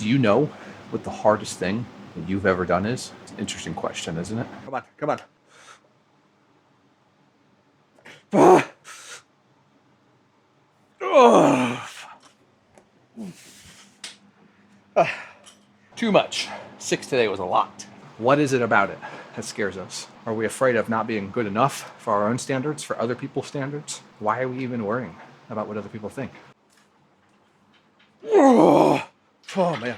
Do you know what the hardest thing that you've ever done is? It's an interesting question, isn't it? Come on, come on. Ah. Oh. Too much. 6 today was a lot. What is it about it that scares us? Are we afraid of not being good enough for our own standards, for other people's standards? Why are we even worrying about what other people think? Oh, man.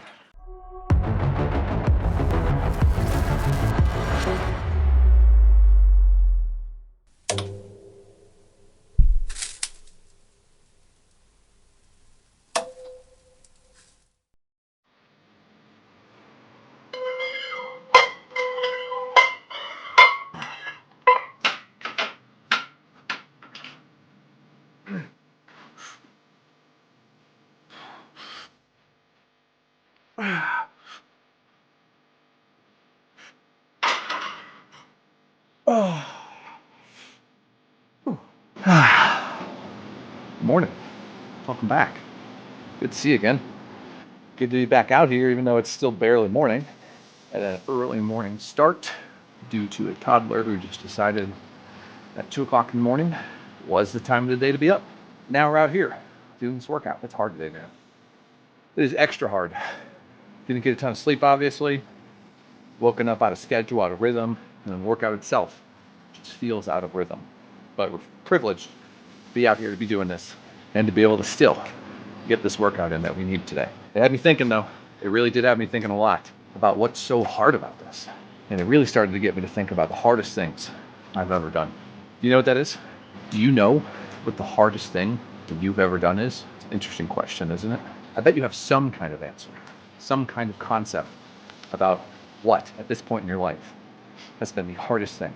Oh. Morning. Welcome back. Good to see you again. Good to be back out here, even though it's still barely morning. At an early morning start due to a toddler who just decided that 2 o'clock in the morning was the time of the day to be up. Now we're out here doing this workout. It's hard today, man. It is extra hard. Didn't get a ton of sleep, obviously. Woken up out of schedule, out of rhythm, and the workout itself just feels out of rhythm. But we're privileged to be out here to be doing this and to be able to still get this workout in that we need today. It had me thinking, though. It really did have me thinking a lot about what's so hard about this. And it really started to get me to think about the hardest things I've ever done. Do you know what that is? Do you know what the hardest thing that you've ever done is? It's an interesting question, isn't it? I bet you have some kind of answer, some kind of concept about what, at this point in your life, has been the hardest thing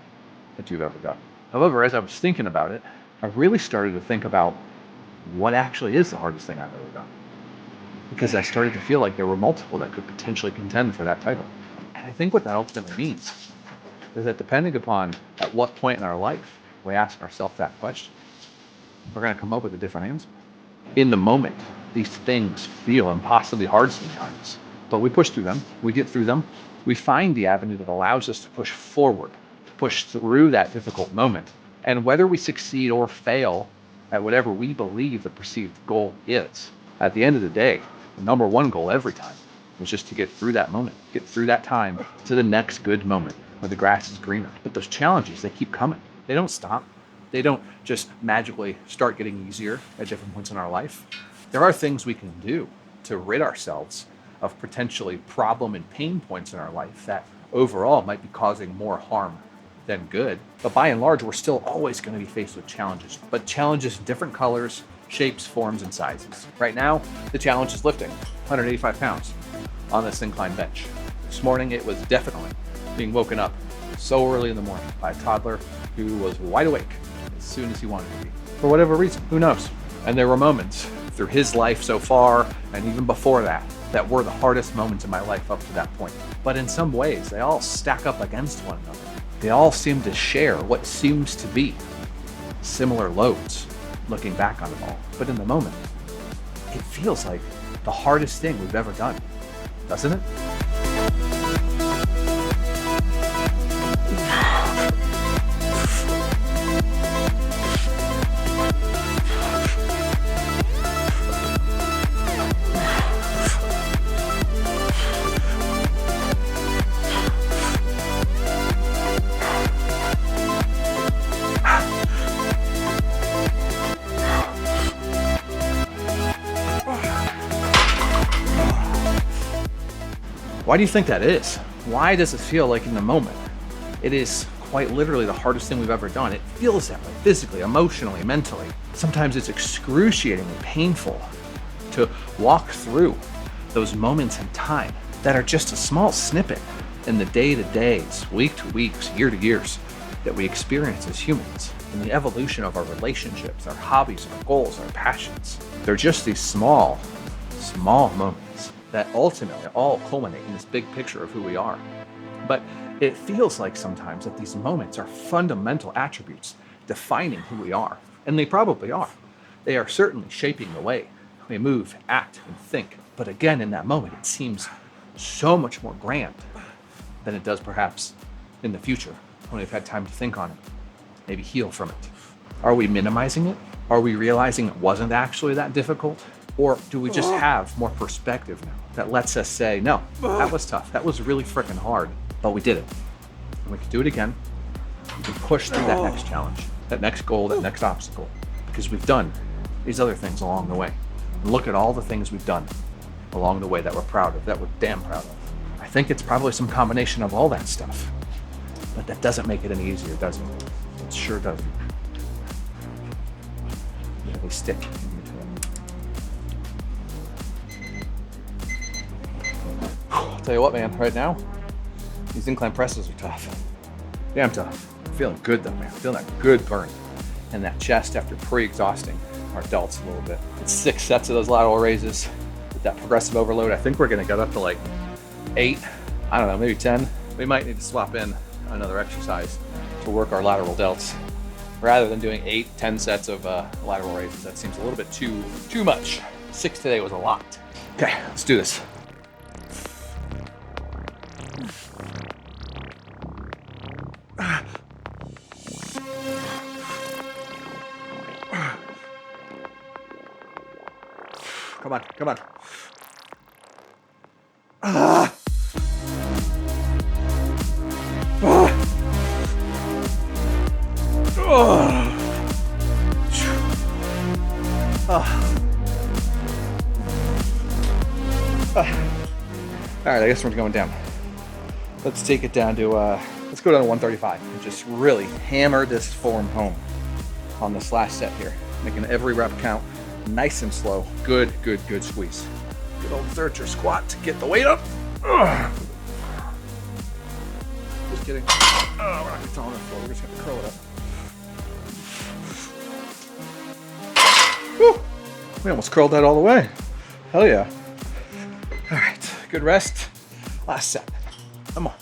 that you've ever done. However, as I was thinking about it, I really started to think about what actually is the hardest thing I've ever done. Because I started to feel like there were multiple that could potentially contend for that title. And I think what that ultimately means is that depending upon at what point in our life we ask ourselves that question, we're going to come up with a different answer. In the moment, these things feel impossibly hard sometimes, but we push through them, we get through them, we find the avenue that allows us to push forward, to push through that difficult moment. And whether we succeed or fail at whatever we believe the perceived goal is, at the end of the day, the number one goal every time was just to get through that moment, get through that time to the next good moment where the grass is greener. But those challenges, they keep coming. They don't stop. They don't just magically start getting easier at different points in our life. There are things we can do to rid ourselves of potentially problem and pain points in our life that overall might be causing more harm than good. But by and large, we're still always going to be faced with challenges, but challenges in different colors, shapes, forms, and sizes. Right now, the challenge is lifting 185 pounds on this incline bench. This morning, it was definitely being woken up so early in the morning by a toddler who was wide awake as soon as he wanted to be. For whatever reason, who knows? And there were moments through his life so far, and even before that, that were the hardest moments in my life up to that point. But in some ways, they all stack up against one another. They all seem to share what seems to be similar loads, looking back on it all. But in the moment, it feels like the hardest thing we've ever done, doesn't it? Why do you think that is? Why does it feel like in the moment it is quite literally the hardest thing we've ever done? It feels that way physically, emotionally, mentally. Sometimes it's excruciatingly painful to walk through those moments in time that are just a small snippet in the day-to-days, week-to-weeks, year-to-years that we experience as humans, in the evolution of our relationships, our hobbies, our goals, our passions. They're just these small moments that ultimately all culminate in this big picture of who we are. But it feels like sometimes that these moments are fundamental attributes defining who we are. And they probably are. They are certainly shaping the way we move, act, and think But again, in that moment, it seems so much more grand than it does perhaps in the future when we've had time to think on it, maybe heal from it. Are we minimizing it? Are we realizing it wasn't actually that difficult? Or do we just have more perspective now that lets us say, no, that was tough. That was really freaking hard, but we did it. And we can do it again. We can push through that next challenge, that next goal, that next obstacle, because we've done these other things along the way. And look at all the things we've done along the way that we're proud of, that we're damn proud of. I think it's probably some combination of all that stuff, but that doesn't make it any easier, does it? It sure doesn't. They stick in between. I'll tell you what, man, right now, these incline presses are tough. Damn tough. I'm feeling good though, man. I'm feeling that good burn in that chest after pre-exhausting our delts a little bit. It's 6 sets of those lateral raises with that progressive overload. I think we're gonna get up to like 8, I don't know, maybe 10. We might need to swap in another exercise to work our lateral delts rather than doing 8, 10 sets of lateral raises. That seems a little bit too much. 6 today was a lot. Okay, let's do this. Come on, come on. All right, I guess we're going down. Let's take it down to, let's go down to 135 and just really hammer this form home on this last set here, making every rep count, nice and slow. Good, good, good squeeze. Good old searcher squat to get the weight up. Just kidding. Oh, we're not gonna tall on the floor. We're just gonna curl it up. Whew. We almost curled that all the way. Hell yeah. All right, good rest. Last set. Come on.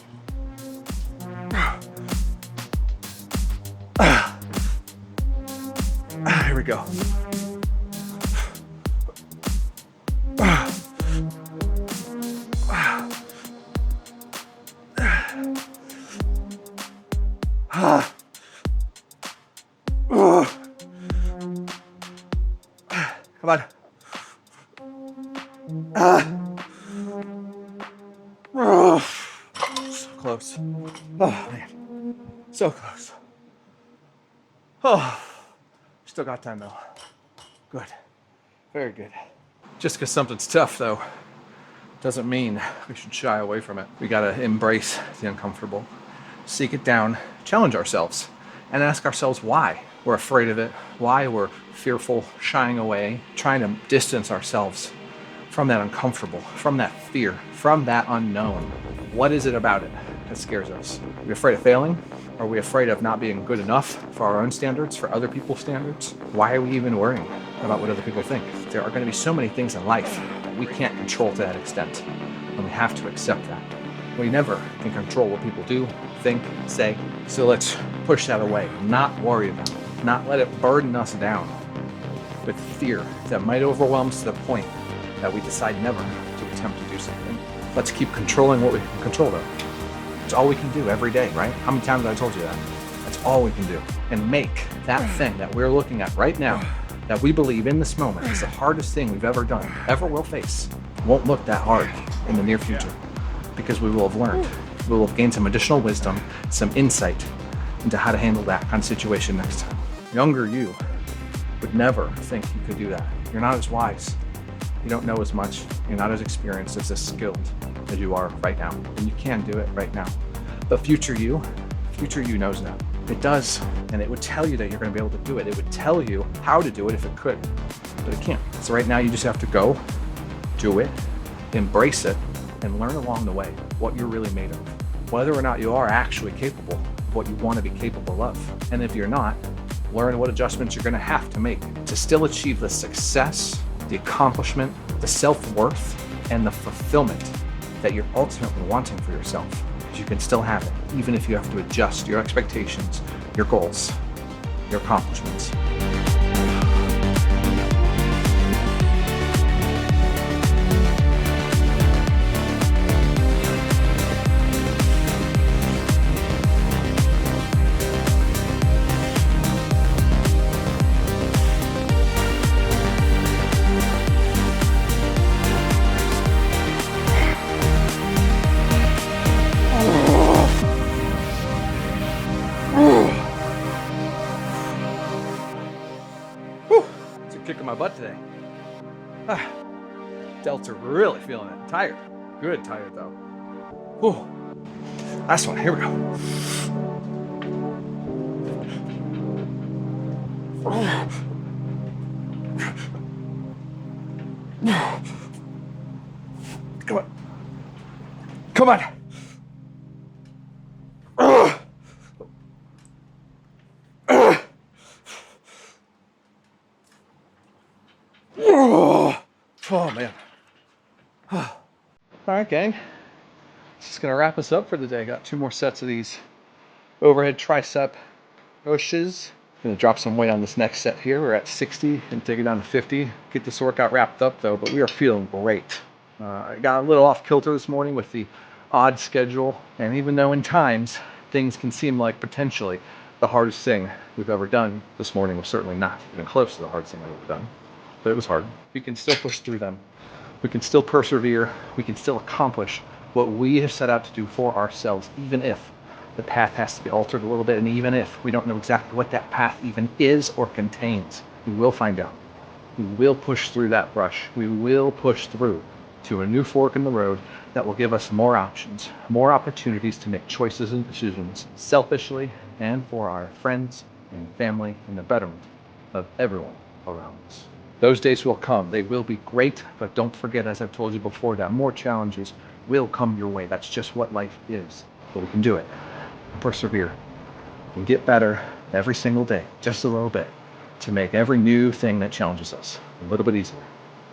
Here we go. Come on. So close. Oh, man. So close. Oh, still got time though. Good. Very good. Just because something's tough though, doesn't mean we should shy away from it. We gotta embrace the uncomfortable, seek it down, challenge ourselves, and ask ourselves why we're afraid of it, why we're fearful, shying away, trying to distance ourselves from that uncomfortable, from that fear, from that unknown. What is it about it that scares us? Are we afraid of failing? Are we afraid of not being good enough for our own standards, for other people's standards? Why are we even worrying about what other people think? There are going to be so many things in life that we can't control to that extent, and we have to accept that. We never can control what people do, think, say. So let's push that away, not worry about it, not let it burden us down with fear that might overwhelm us to the point that we decide never to attempt to do something. Let's keep controlling what we can control though. It's all we can do every day, right? How many times have I told you that? That's all we can do. And make that thing that we're looking at right now, that we believe in this moment is the hardest thing we've ever done, ever will face, won't look that hard in the near future, because we will have learned. We will have gained some additional wisdom, some insight into how to handle that kind of situation next time. Younger you would never think you could do that. You're not as wise. You don't know as much. You're not as experienced, as skilled as you are right now. And you can do it right now. But future you knows that. It does. And it would tell you that you're going to be able to do it. It would tell you how to do it if it could. But it can't. So right now you just have to go, do it, embrace it, and learn along the way what you're really made of. Whether or not you are actually capable of what you want to be capable of. And if you're not, learn what adjustments you're going to have to make to still achieve the success, the accomplishment, the self-worth, and the fulfillment that you're ultimately wanting for yourself. Because you can still have it, even if you have to adjust your expectations, your goals, your accomplishments. my butt today. Ah, delts are really feeling it. Tired. Good tired though. Whew. Last one. Here we go. Come on. Come on. Oh man. All right, gang. Just gonna wrap us up for the day. Got 2 more sets of these overhead tricep pushes. Gonna drop some weight on this next set here. We're at 60 and take it down to 50. Get this workout wrapped up though, but we are feeling great. I got a little off kilter this morning with the odd schedule, and even though in times things can seem like potentially the hardest thing we've ever done, this morning was certainly not even close to the hardest thing I've ever done. But it was hard. We can still push through them. We can still persevere. We can still accomplish what we have set out to do for ourselves, even if the path has to be altered a little bit, and even if we don't know exactly what that path even is or contains. We will find out. We will push through that brush. We will push through to a new fork in the road that will give us more options, more opportunities to make choices and decisions selfishly and for our friends and family and the betterment of everyone around us. Those days will come. They will be great, but don't forget, as I've told you before, that more challenges will come your way. That's just what life is. But we can do it. Persevere. We get better every single day, just a little bit, to make every new thing that challenges us a little bit easier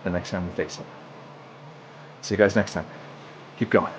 the next time we face it. See you guys next time. Keep going.